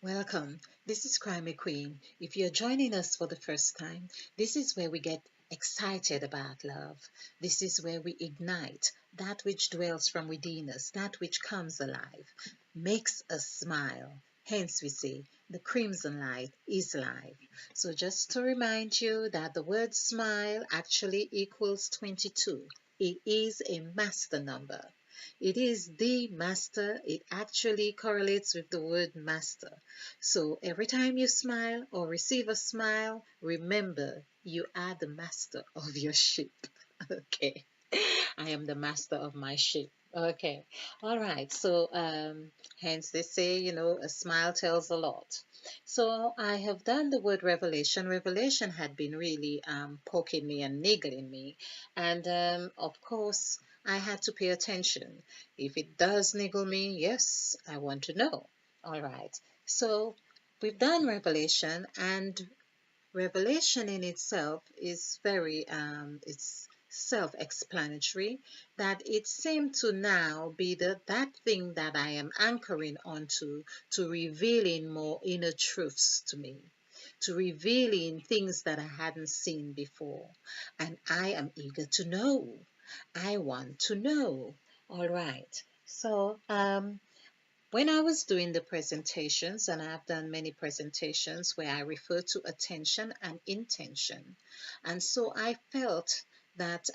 Welcome. This is Crime Queen. If you're joining us for the first time, this is where we get excited about love. This is where we ignite that which dwells from within us, that which comes alive, makes us smile. Hence, we say the crimson light is life. So, just to remind you that the word smile actually equals 22, it is a master number. It is the master. It actually correlates with the word master. So every time you smile or receive a smile, remember you are the master of your ship. Okay. I am the master of my ship. Okay. All right. So, hence they say, a smile tells a lot. So, I have done the word revelation. Revelation had been really poking me and niggling me. And of course, I had to pay attention. If it does niggle me, yes, I want to know. All right. So, we've done revelation, and revelation in itself is very it's self-explanatory, that it seemed to now be that thing that I am anchoring onto, to revealing more inner truths to me, to revealing things that I hadn't seen before, and I am eager to know. I want to know. All right. So when I was doing the presentations, and I've done many presentations where I refer to attention and intention, and so I felt that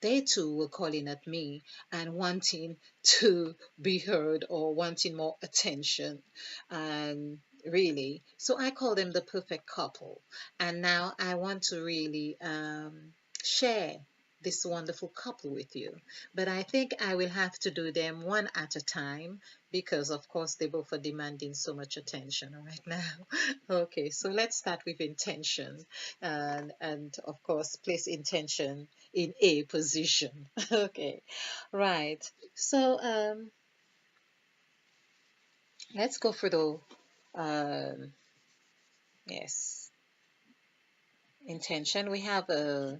they too were calling at me and wanting to be heard or wanting more attention. Really, so I call them the perfect couple. And now I want to really share this wonderful couple with you. But I think I will have to do them one at a time because of course they both are demanding so much attention right now. Okay, so let's start with intention, and of course place intention in a position. Okay, right. So let's go for the yes, intention. We have a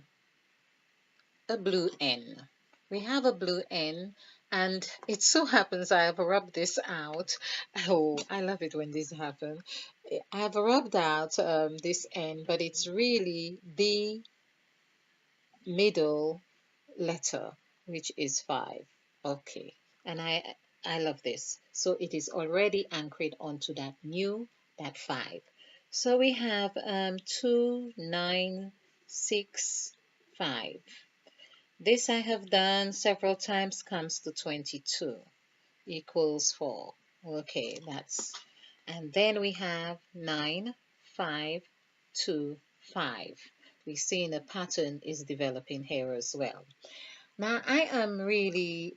blue N. We have a blue N, and it so happens I have rubbed this out. Oh, I love it when this happens. I have rubbed out this N, but it's really the middle letter, which is 5. Okay, and I love this. So it is already anchored onto that 5. So we have 2, 9, 6, 5. This I have done several times, comes to 22 equals 4. Okay, and then we have 9, 5, 2, 5. We see a pattern is developing here as well. Now I am really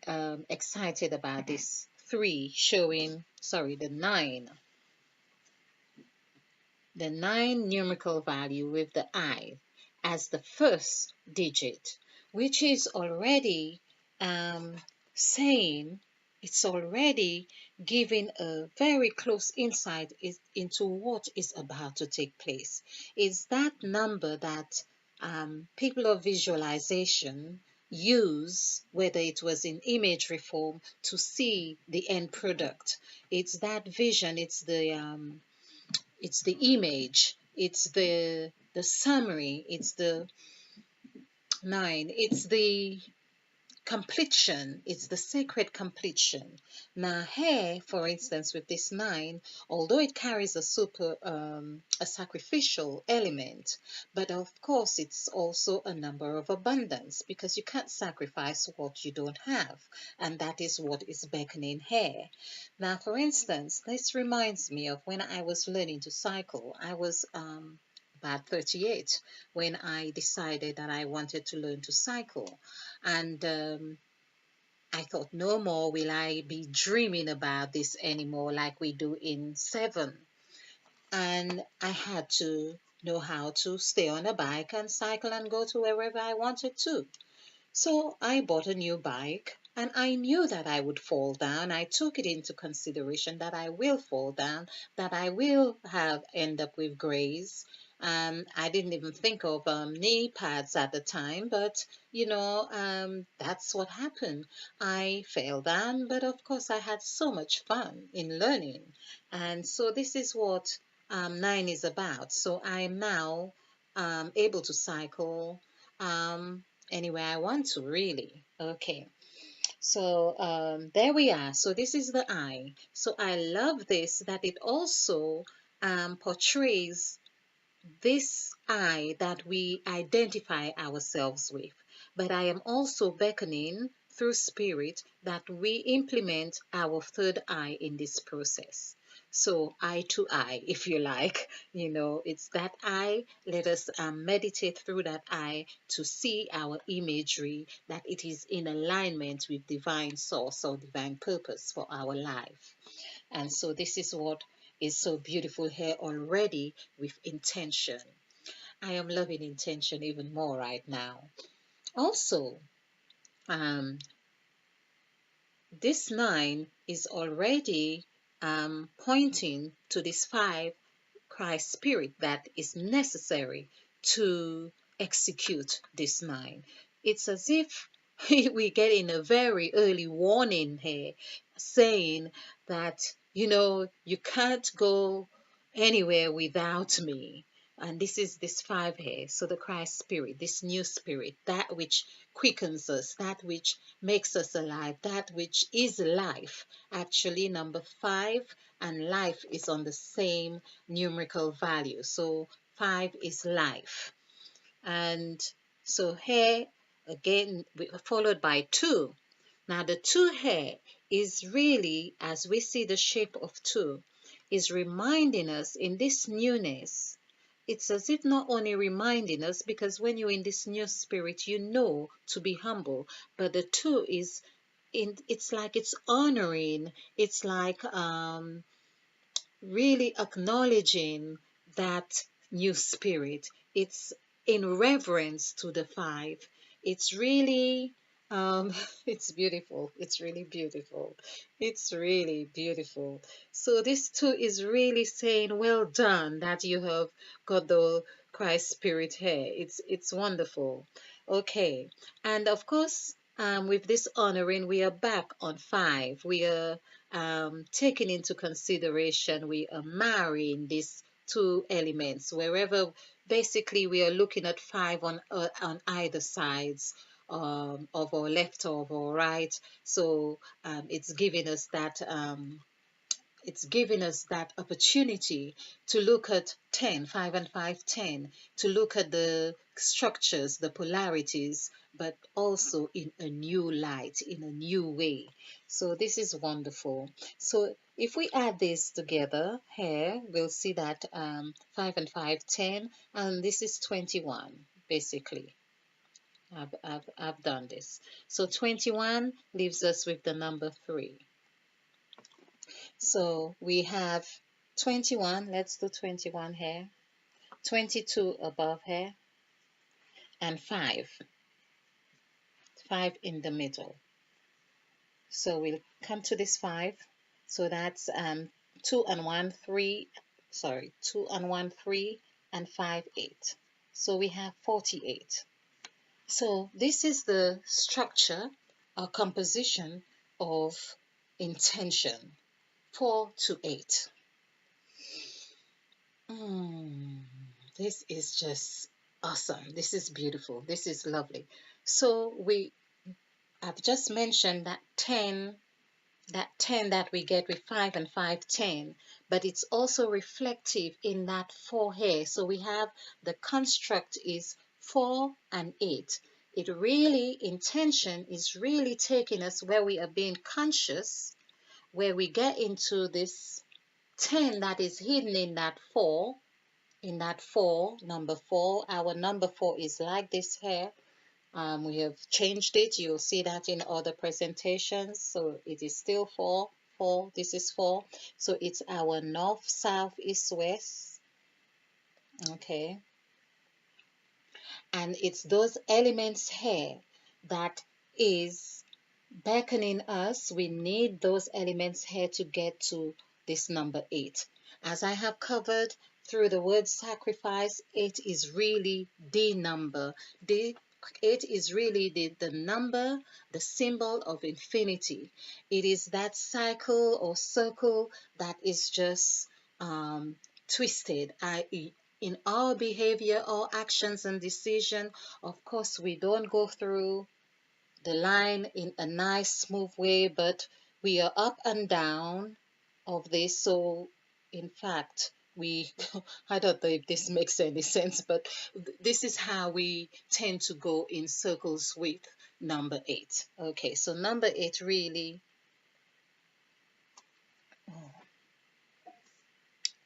excited about this 3 showing, sorry, the 9 numerical value with the I as the first digit, which is already um, saying, it's already giving a very close insight into what is about to take place. It's that number that people of visualization use, whether it was in imagery form, to see the end product. It's that vision, it's the image, it's the summary, it's the 9, it's the completion, it's the sacred completion. Now here, for instance, with this 9, although it carries a sacrificial element, but of course it's also a number of abundance, because you can't sacrifice what you don't have, and that is what is beckoning here. Now, for instance, this reminds me of when I was learning to cycle. I was about 38 when I decided that I wanted to learn to cycle. And I thought, no more will I be dreaming about this anymore like we do in 7. And I had to know how to stay on a bike and cycle and go to wherever I wanted to. So I bought a new bike, and I knew that I would fall down. I took it into consideration that I will fall down, that I will have end up with graze, I didn't even think of knee pads at the time, but that's what happened. I fell down, but of course, I had so much fun in learning. And so, this is what nine is about. So, I am now able to cycle um, anywhere I want to, really. Okay. So there we are. So this is the eye. So I love this that it also portrays this I that we identify ourselves with. But I am also beckoning through spirit that we implement our third eye in this process. So, eye to eye, if you like, it's that eye. Let us meditate through that eye to see our imagery, that it is in alignment with divine source or divine purpose for our life. And so, this is what is so beautiful here already with intention. I am loving intention even more right now. Also, um, this nine is already pointing to this five Christ spirit that is necessary to execute this nine. It's as if we get in a very early warning here saying that, you can't go anywhere without me. And this is this five here. So the Christ spirit, this new spirit, that which quickens us, that which makes us alive, that which is life. Actually, number five and life is on the same numerical value. So five is life. And so here again, followed by two. Now the two here is really, as we see the shape of two, is reminding us in this newness. It's as if not only reminding us, because when you're in this new spirit, you know to be humble, but the two is it's like it's honoring, it's like really acknowledging that new spirit. It's in reverence to the five. It's really, it's beautiful. It's really beautiful. It's really beautiful. So this too is really saying, well done that you have got the Christ spirit here. It's wonderful. Okay, and of course, with this honoring, we are back on five. We are taking into consideration, we are marrying these two elements wherever basically we are looking at five on either sides of our left or of our right. So it's giving us that opportunity to look at 10, 5 and 5, 10, to look at the structures, the polarities, but also in a new light, in a new way. So this is wonderful. So if we add this together here, we'll see that 5 and 5, 10, and this is 21, basically. I've done this. So 21 leaves us with the number 3. So we have 21, let's do 21 here, 22 above here, and 5 in the middle. So we'll come to this 5. So that's 2 and 1, 3, sorry, 2 and 1, 3, and 5, 8. So we have 48. So this is the structure or composition of intention, 4 to 8. This is just awesome. This is beautiful. This is lovely. So I've just mentioned that 10, that we get with 5 and 5, 10, but it's also reflective in that 4 here. So we have the construct is 4 and 8. It really, intention is really taking us where we are being conscious, where we get into this 10 that is hidden in that 4, number 4. Our number 4 is like this here. We have changed it. You'll see that in other presentations. So it is still 4, 4. This is 4. So it's our north, south, east, west. Okay. And it's those elements here that is beckoning us. We need those elements here to get to this number 8. As I have covered through the word sacrifice, 8 is really the number. The 8 is really the number, the symbol of infinity. It is that cycle or circle that is just twisted, i.e., in our behavior, our actions and decision. Of course, we don't go through the line in a nice, smooth way, but we are up and down of this. So, in fact, we, I don't know if this makes any sense, but this is how we tend to go in circles with number 8. Okay, so number 8 really, oh,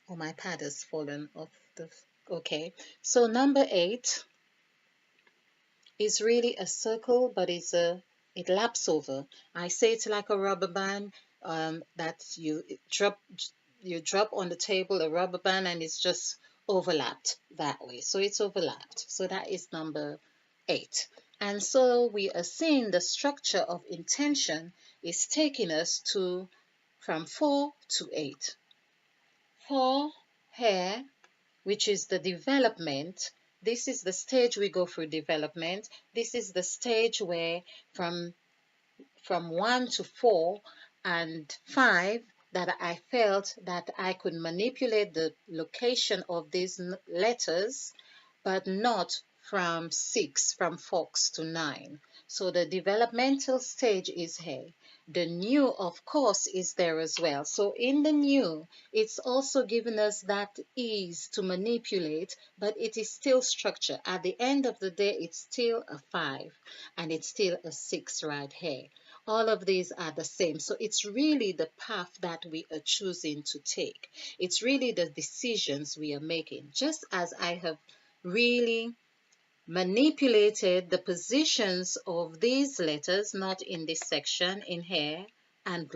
oh, my pad has fallen off the, okay. So number 8 is really a circle, but it laps over. I say it's like a rubber band that you drop on the table a rubber band and it's just overlapped that way. So it's overlapped. So that is number 8. And so we are seeing the structure of intention is taking us to from 4 to 8. 4 here, which is the development. This is the stage we go through development. This is the stage where from 1 to 4 and 5 that I felt that I could manipulate the location of these letters, but not from Fox to 9. So the developmental stage is here. The new, of course, is there as well. So in the new, it's also given us that ease to manipulate, but it is still structure. At the end of the day, it's still a 5 and it's still a 6 right here. All of these are the same. So it's really the path that we are choosing to take. It's really the decisions we are making. Just as I have really manipulated the positions of these letters, not in this section, in here, and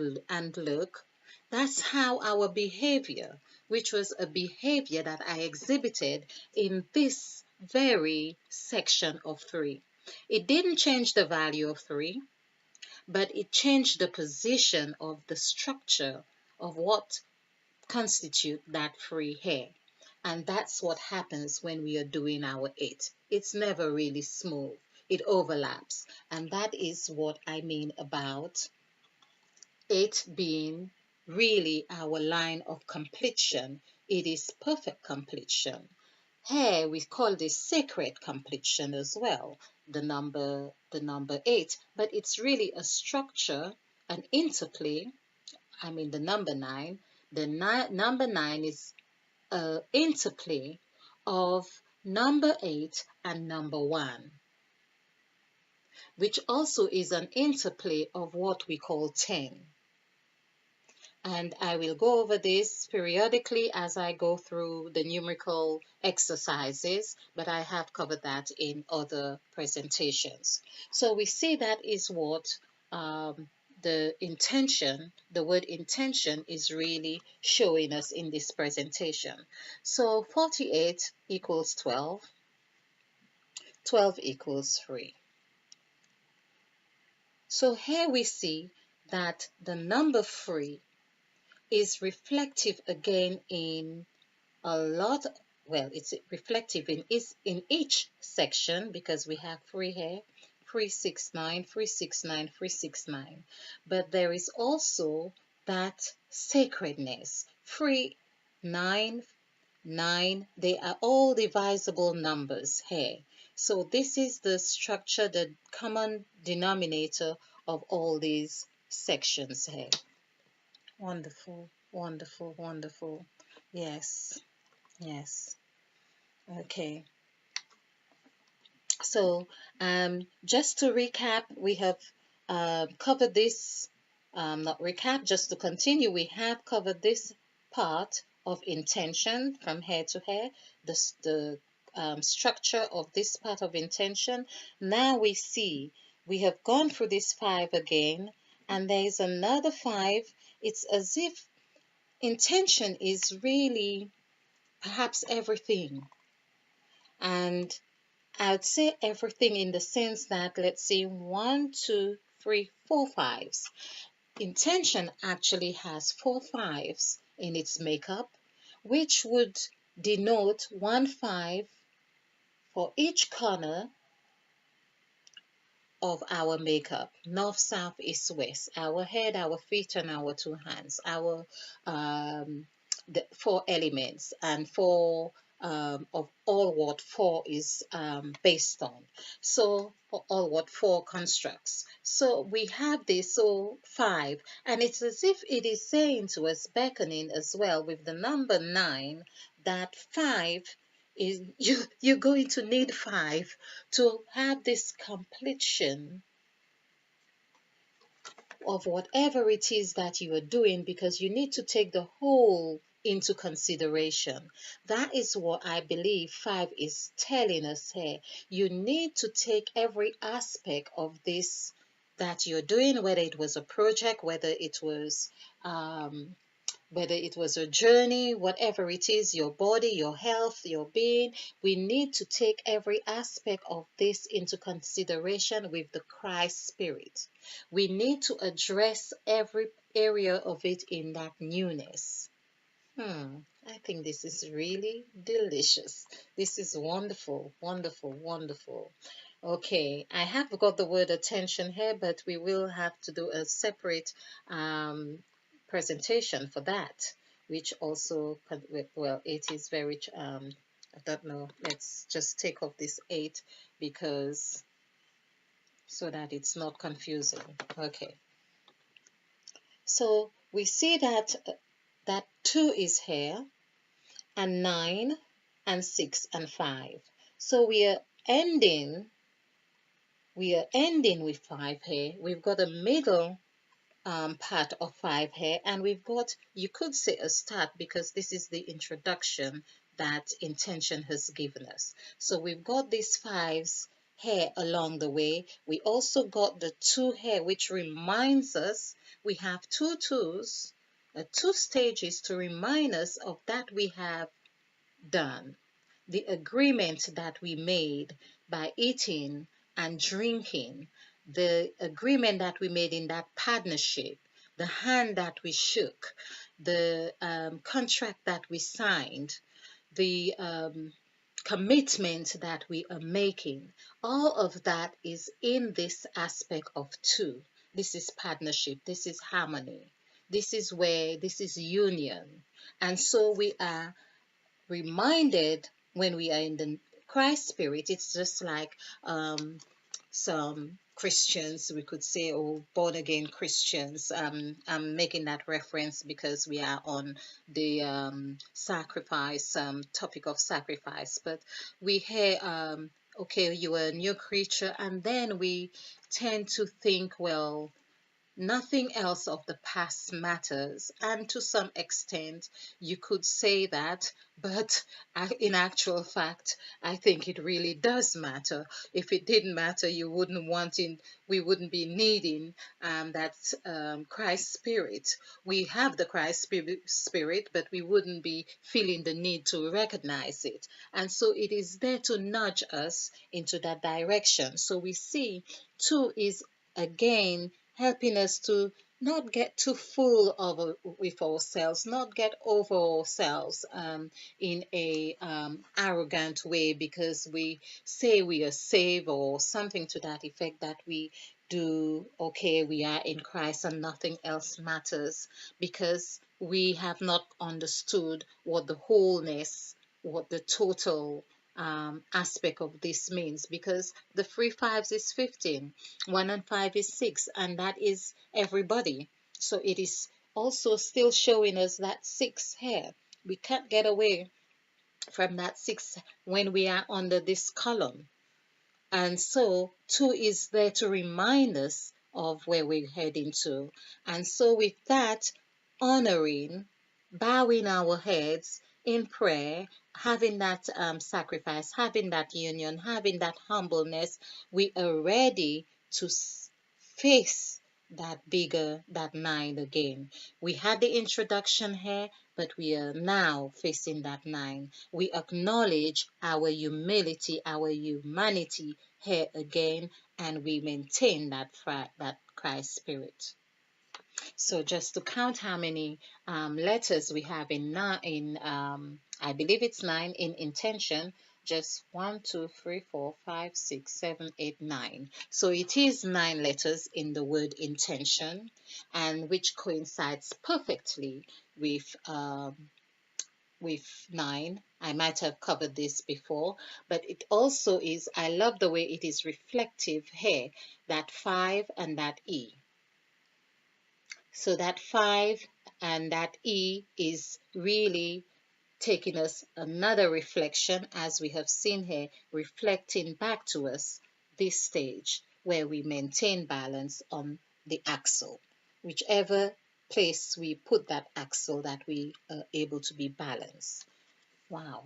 look. That's how our behavior, which was a behavior that I exhibited in this very section of 3. It didn't change the value of 3, but it changed the position of the structure of what constitute that free hair. And that's what happens when we are doing our 8. It's never really smooth. It overlaps. And that is what I mean about 8 being really our line of completion. It is perfect completion. Here we call this sacred completion as well, the number 8. But it's really a structure, an interplay. I mean the number 9. The number 9 is an interplay of number 8 and number 1, which also is an interplay of what we call 10. And I will go over this periodically as I go through the numerical exercises, but I have covered that in other presentations. So we see that is what the intention, the word intention is really showing us in this presentation. So 48 equals 12, 12 equals 3. So here we see that the number 3 is reflective again in a lot, well, it's reflective in each section because we have 3 here, 369, 369, 369. But there is also that sacredness. 3, 9, 9, they are all divisible numbers here. So this is the structure, the common denominator of all these sections here. Wonderful, wonderful, wonderful. Yes, yes. Okay. So, just to recap, we have covered this, not recap, just to continue, we have covered this part of intention from hair to hair, the structure of this part of intention. Now we see we have gone through this 5 again, and there is another 5. It's as if intention is really perhaps everything. And I'd say everything in the sense that, let's see, 1, 2, 3, 4 fives. Intention actually has 4 fives in its makeup, which would denote 1 5 for each corner of our makeup: north, south, east, west, our head, our feet, and our two hands, our um, the four elements, and four of all what four is based on. So, for all what four constructs. So, we have this, so 5, and it's as if it is saying to us, beckoning as well with the number 9, that 5 is you're going to need 5 to have this completion of whatever it is that you are doing, because you need to take the whole into consideration. That is what I believe 5 is telling us here. You need to take every aspect of this that you're doing, whether it was a project, um, whether it was a journey, whatever it is, your body, your health, your being, we need to take every aspect of this into consideration with the Christ spirit. We need to address every area of it in that newness. I think this is really delicious. This is wonderful, wonderful, wonderful. Okay, I have got the word attention here, but we will have to do a separate um, presentation for that, which also, well, it is very, I don't know, let's just take off this 8 because so that it's not confusing. Okay, so we see that that 2 is here, and 9 and 6 and 5. So we are ending with 5 here. We've got a middle part of 5 here, and we've got, you could say, a start, because this is the introduction that intention has given us. So we've got these 5s here along the way. We also got the 2 here, which reminds us we have 2 2s, 2 stages to remind us of that we have done, the agreement that we made by eating and drinking, the agreement that we made in that partnership, the hand that we shook, the contract that we signed, the commitment that we are making. All of that is in this aspect of 2. This is partnership, this is harmony, this is union. And so we are reminded when we are in the Christ spirit. It's just like some Christians, we could say, or born again Christians. I'm making that reference because we are on the sacrifice, topic of sacrifice. But we hear, okay, you are a new creature, and then we tend to think, well, nothing else of the past matters. And to some extent, you could say that, but in actual fact, I think it really does matter. If it didn't matter, we wouldn't be needing that Christ spirit. We have the Christ spirit, but we wouldn't be feeling the need to recognize it. And so it is there to nudge us into that direction. So we see 2 is again helping us to not get too full of with ourselves, not get over ourselves in a arrogant way, because we say we are saved or something to that effect, that we do okay, we are in Christ and nothing else matters, because we have not understood what the wholeness, what the total aspect of this means, because the 3 5s is 15, 1 and 5 is 6, and that is everybody. So it is also still showing us that 6 here. We can't get away from that 6 when we are under this column. And so 2 is there to remind us of where we're heading to. And so with that, honoring, bowing our heads in prayer, having that sacrifice, having that union, having that humbleness, we are ready to face that 9 again. We had the introduction here, but we are now facing that 9. We acknowledge our humility, our humanity here again, and we maintain that Christ spirit. So just to count how many letters we have I believe it's nine in intention. Just one, two, three, four, five, six, seven, eight, nine. So it is nine letters in the word intention, and which coincides perfectly with nine. I might have covered this before, but it also is, I love the way it is reflective here, that five and that E. So that five and that E is really taking us another reflection, as we have seen here, reflecting back to us this stage where we maintain balance on the axle. Whichever place we put that axle, that we are able to be balanced. Wow.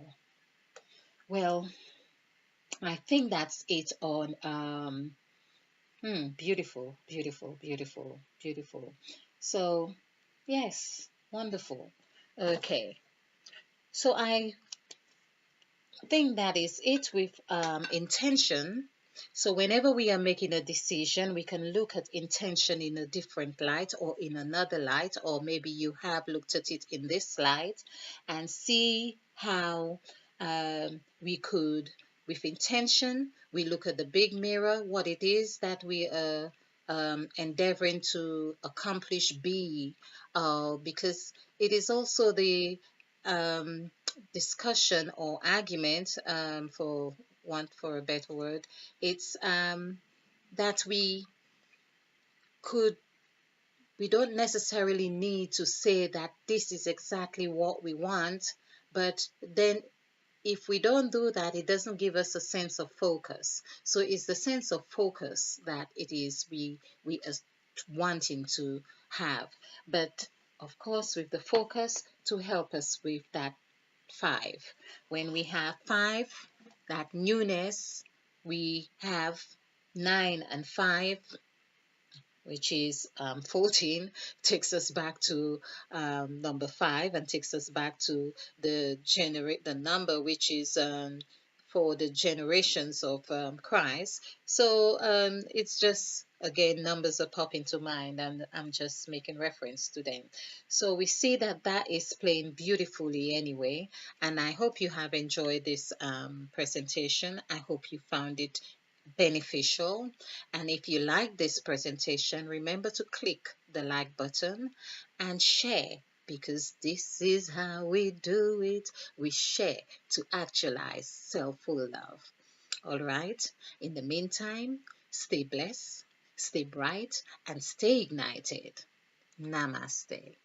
Well, I think that's it on beautiful, beautiful, beautiful, beautiful. So, yes, wonderful. Okay. So I think that is it with intention. So whenever we are making a decision, we can look at intention in a different light or in another light, or maybe you have looked at it in this light and see how we could, with intention, we look at the big mirror, what it is that we are endeavoring to accomplish, because it is also the um, discussion or argument, for want for a better word, it's that could we don't necessarily need to say that this is exactly what we want, but then if we don't do that, it doesn't give us a sense of focus. So it's the sense of focus that it is we are wanting to have. But of course, with the focus to help us with that five. When we have five, that newness, we have nine and five, which is 14, takes us back to number five, and takes us back to the number which is for the generations of Christ. So it's just, again, numbers that pop into mind, and I'm just making reference to them. So we see that that is playing beautifully anyway, and I hope you have enjoyed this presentation. I hope you found it beneficial. And if you like this presentation, remember to click the like button and share, because this is how we do it. We share to actualize self-full love. All right. In the meantime, stay blessed, stay bright, and stay ignited. Namaste.